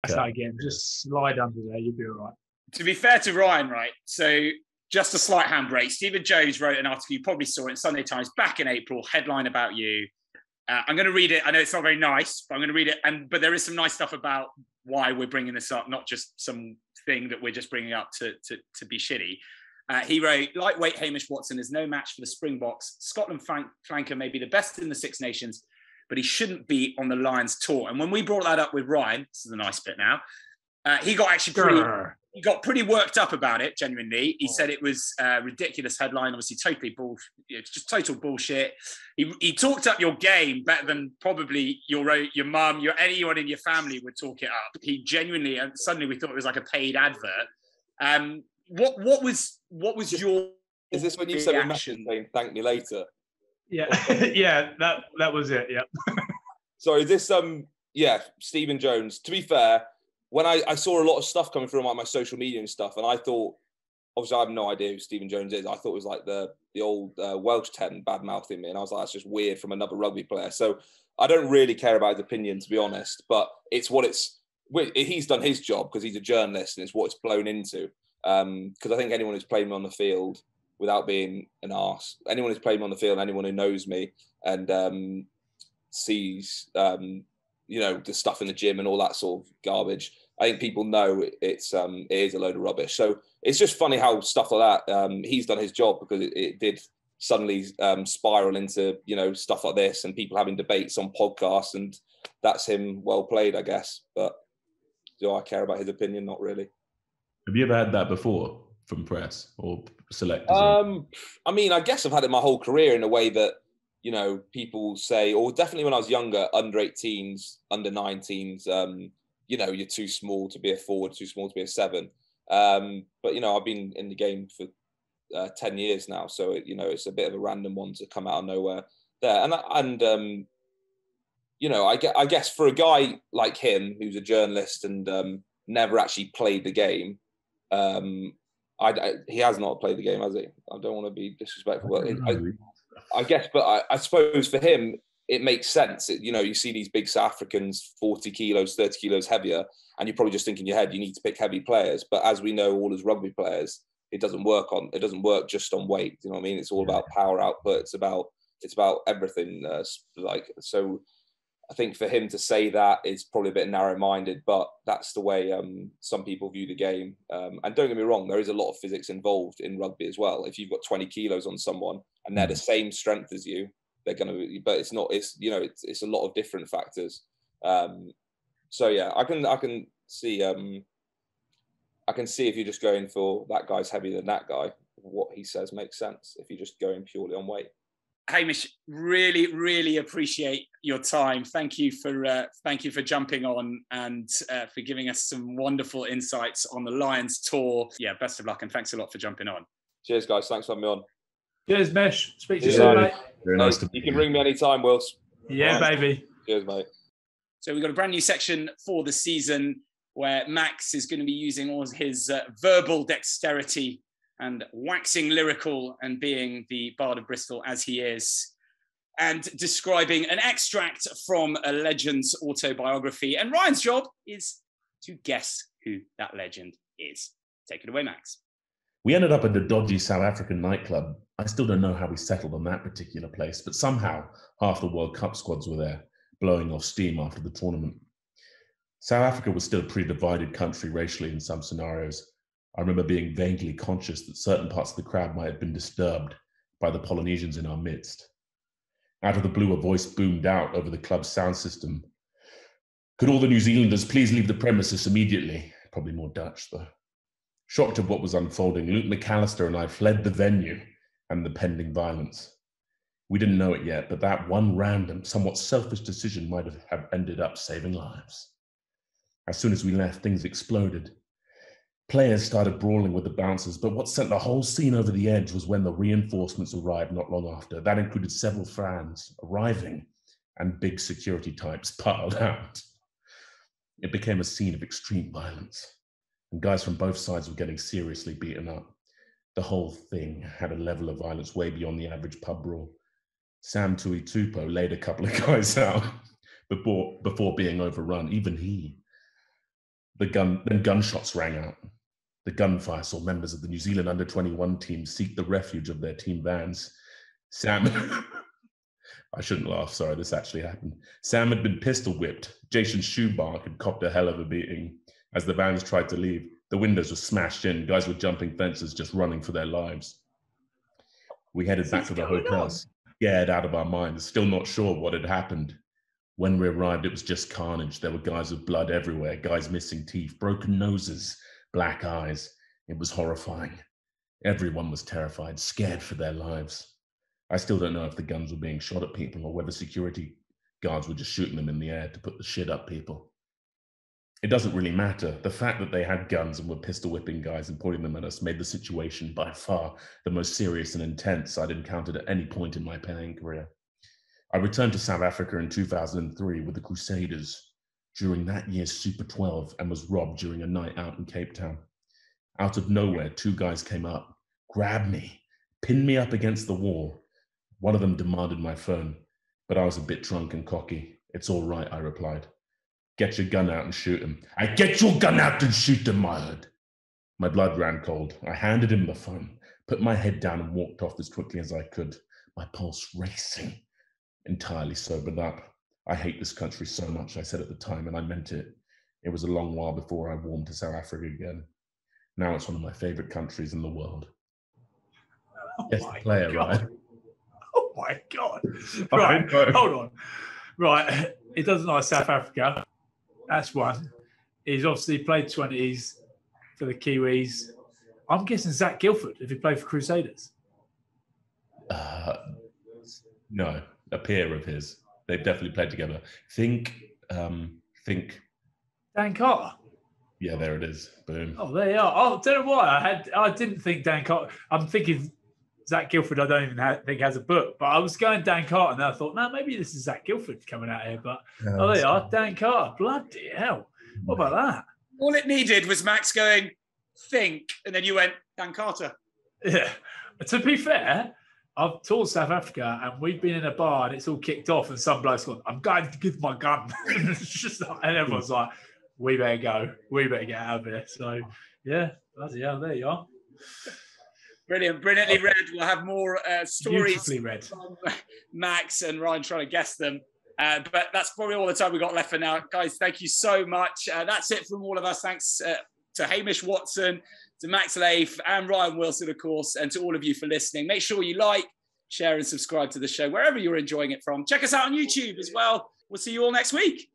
That's that again. Just slide under there. You'll be all right. To be fair to Ryan, right? So just a slight handbrake. Stephen Jones wrote an article, you probably saw it in Sunday Times back in April, headline about you. I'm going to read it. I know it's not very nice, but I'm going to read it. But there is some nice stuff about why we're bringing this up, not just some thing that we're just bringing up to be shitty. He wrote, lightweight Hamish Watson is no match for the Springboks. Scotland flanker may be the best in the Six Nations, but he shouldn't be on the Lions tour. And when we brought that up with Ryan, this is a nice bit now, he got pretty worked up about it, genuinely. He said it was a ridiculous headline, obviously just total bullshit. He talked up your game better than probably your mum, anyone in your family would talk it up. He genuinely, and suddenly we thought it was like a paid advert. What was your... Is this when you sent a message saying, thank me later? Yeah, yeah, that was it, yeah. Sorry, this, Stephen Jones, to be fair, when I saw a lot of stuff coming through on my social media and stuff, and I thought, obviously I have no idea who Stephen Jones is. I thought it was like the old Welsh 10 bad-mouthing me, and I was like, that's just weird from another rugby player. So I don't really care about his opinion, to be honest, but it's what he's done his job because he's a journalist, and it's what it's blown into. Because I think anyone who's played me on the field without being an arse, anyone who's played me on the field, anyone who knows me and sees the stuff in the gym and all that sort of garbage, I think people know it is a load of rubbish. So it's just funny how stuff like that, he's done his job because it did suddenly spiral into, stuff like this and people having debates on podcasts, and that's him well played, I guess. But do I care about his opinion? Not really. Have you ever had that before from press or selectors? I mean, I guess I've had it my whole career in a way that, people say, or definitely when I was younger, under 18s, under 19s, you're too small to be a forward, too small to be a 7. But, I've been in the game for 10 years now. So, it's a bit of a random one to come out of nowhere there. And I guess for a guy like him, who's a journalist and never actually played the game, he has not played the game, has he? I don't want to be disrespectful, but I guess, but I suppose for him, it makes sense. You see these big South Africans, 40 kilos, 30 kilos heavier, and you probably just think in your head, you need to pick heavy players. But as we know, all as rugby players, it doesn't work just on weight. You know what I mean? It's all about power output. It's about everything. So I think for him to say that is probably a bit narrow-minded, but that's the way some people view the game. And don't get me wrong, there is a lot of physics involved in rugby as well. If you've got 20 kilos on someone and they're the same strength as you, they're going to. But it's not. It's it's a lot of different factors. So yeah, I can see. I can see if you're just going for that guy's heavier than that guy, what he says makes sense. If you're just going purely on weight. Hamish, really, really appreciate your time. Thank you for jumping on and for giving us some wonderful insights on the Lions tour. Yeah, best of luck and thanks a lot for jumping on. Cheers, guys. Thanks for having me on. Cheers, Mesh. Speak to you soon, mate. Very nice to You can ring me anytime, Wills. Yeah, baby. Cheers, mate. So we've got a brand new section for the season where Max is going to be using all his verbal dexterity and waxing lyrical and being the Bard of Bristol as he is, and describing an extract from a legend's autobiography. And Ryan's job is to guess who that legend is. Take it away, Max. We ended up at a dodgy South African nightclub. I still don't know how we settled on that particular place, but somehow half the World Cup squads were there, blowing off steam after the tournament. South Africa was still a pretty divided country racially in some scenarios. I remember being vaguely conscious that certain parts of the crowd might have been disturbed by the Polynesians in our midst. Out of the blue, a voice boomed out over the club's sound system. Could all the New Zealanders please leave the premises immediately? Probably more Dutch, though. Shocked at what was unfolding, Luke McAllister and I fled the venue and the pending violence. We didn't know it yet, but that one random, somewhat selfish decision might have ended up saving lives. As soon as we left, things exploded. Players started brawling with the bouncers, but what sent the whole scene over the edge was when the reinforcements arrived not long after. That included several fans arriving and big security types piled out. It became a scene of extreme violence, and guys from both sides were getting seriously beaten up. The whole thing had a level of violence way beyond the average pub brawl. Sam Tui Tupo laid a couple of guys out before being overrun, even he. Then gunshots rang out. The gunfire saw members of the New Zealand under-21 team seek the refuge of their team vans. Sam, I shouldn't laugh, sorry, this actually happened. Sam had been pistol whipped. Jason Shoebark had copped a hell of a beating. As the vans tried to leave, the windows were smashed in. Guys were jumping fences, just running for their lives. We headed back to the hotel, scared out of our minds, still not sure what had happened. When we arrived, it was just carnage. There were guys with blood everywhere, guys missing teeth, broken noses, black eyes. It was horrifying. Everyone was terrified, scared for their lives. I still don't know if the guns were being shot at people or whether security guards were just shooting them in the air to put the shit up people. It doesn't really matter. The fact that they had guns and were pistol whipping guys and pointing them at us made the situation by far the most serious and intense I'd encountered at any point in my playing career. I returned to South Africa in 2003 with the Crusaders during that year's Super 12 and was robbed during a night out in Cape Town. Out of nowhere, 2 guys came up, grabbed me, pinned me up against the wall. One of them demanded my phone, but I was a bit drunk and cocky. It's all right, I replied. Get your gun out and shoot him. I get your gun out and shoot him, I heard. My blood ran cold. I handed him the phone, put my head down and walked off as quickly as I could, my pulse racing. Entirely sobered up. I hate this country so much, I said at the time, and I meant it. It was a long while before I warmed to South Africa again. Now it's one of my favorite countries in the world. Yes, the player, right? Oh my God. Right, hold on. Right, he doesn't like South Africa. That's one. He's obviously played 20s for the Kiwis. I'm guessing Zach Guilford, if he played for Crusaders. No, a peer of his. They've definitely played together. Think. Dan Carter. Yeah, there it is. Boom. Oh, there you are. Oh, don't know why. I didn't think Dan Carter. I'm thinking Zach Guilford, I don't even think has a book, but I was going Dan Carter and I thought, no, maybe this is Zach Guilford coming out here. But there you are, Dan Carter. Bloody hell. What about that? All it needed was Max going, think, and then you went, Dan Carter. Yeah. To be fair, I've toured South Africa and we've been in a bar and it's all kicked off and some bloke's gone, I'm going to give my gun. It's just like, and everyone's like, we better go. We better get out of here. So, yeah, bloody hell, there you are. Brilliant, brilliantly read. We'll have more stories read from Max and Ryan trying to guess them. But that's probably all the time we've got left for now. Guys, thank you so much. That's it from all of us. Thanks to Hamish Watson, to Max Leif and Ryan Wilson, of course, and to all of you for listening. Make sure you like, share and subscribe to the show wherever you're enjoying it from. Check us out on YouTube as well. We'll see you all next week.